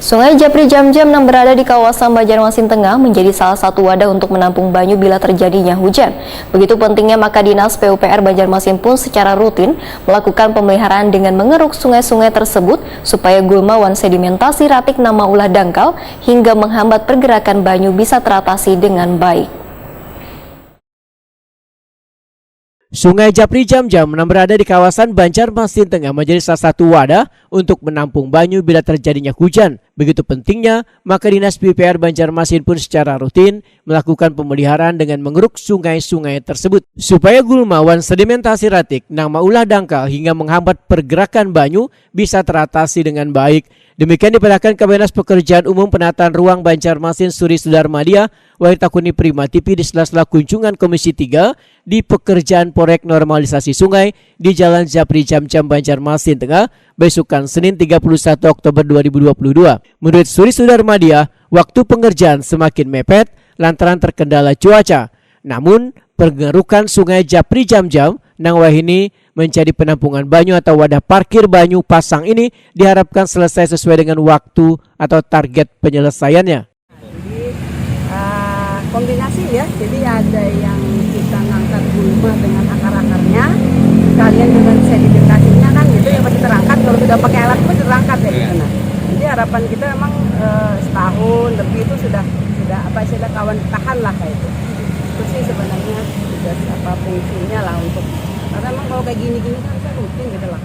Sungai Japri Jamjam yang berada di kawasan Banjarmasin Tengah menjadi salah satu wadah untuk menampung banyu bila terjadinya hujan. Begitu pentingnya, maka Dinas PUPR Banjarmasin pun secara rutin melakukan pemeliharaan dengan mengeruk sungai-sungai tersebut supaya gulma sedimentasi ratik nama ulah dangkal hingga menghambat pergerakan banyu bisa teratasi dengan baik. Sungai Japri Jamjam yang berada di kawasan Banjarmasin Tengah menjadi salah satu wadah untuk menampung banyu bila terjadinya hujan. Begitu pentingnya, maka Dinas PUPR Banjarmasin pun secara rutin melakukan pemeliharaan dengan mengeruk sungai-sungai tersebut supaya gulma sedimentasi ratik nang maulah dangkal hingga menghambat pergerakan banyu bisa teratasi dengan baik. Demikian diperlihatkan Kabinat Pekerjaan Umum Penataan Ruang Banjarmasin Suri Sudarmadia Wahid Prima TV di sela-sela kunjungan Komisi 3 di pekerjaan proyek normalisasi sungai di Jalan Japri Jamjam Banjarmasin Tengah besokan Senin 31 Oktober 2022. Menurut Suri Sudarmadia, waktu pengerjaan semakin mepet lantaran terkendala cuaca. Namun, pengerukan sungai Japri Jamjam nang wahini menjadi penampungan banyu atau wadah parkir banyu pasang ini diharapkan selesai sesuai dengan waktu atau target penyelesaiannya. Jadi kombinasi ya, jadi ada yang kita ngangkat gulma dengan akar-akarnya, sekalian dengan sedimentasinya kan gitu yang pasti terangkat. Kalau sudah pakai alat pun terangkat ya gitu. Nah, jadi harapan kita memang setahun lebih itu sudah kawan tahan lah kayak itu. Itu sih sebenarnya sudah fungsinya lah untuk, karena memang kalau kayak gini-gini kan saya rutin gitu lah.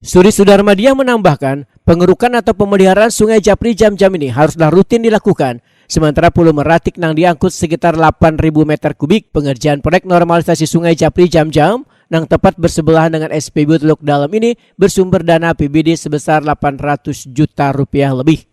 Suri Sudarmadia menambahkan, pengerukan atau pemeliharaan sungai Japri Jamjam ini haruslah rutin dilakukan. Sementara volume ratik nang diangkut sekitar 8.000 meter kubik. Pengerjaan proyek normalisasi sungai Japri Jamjam nang tepat bersebelahan dengan SPBU Teluk Dalam ini bersumber dana APBD sebesar 800 juta rupiah lebih.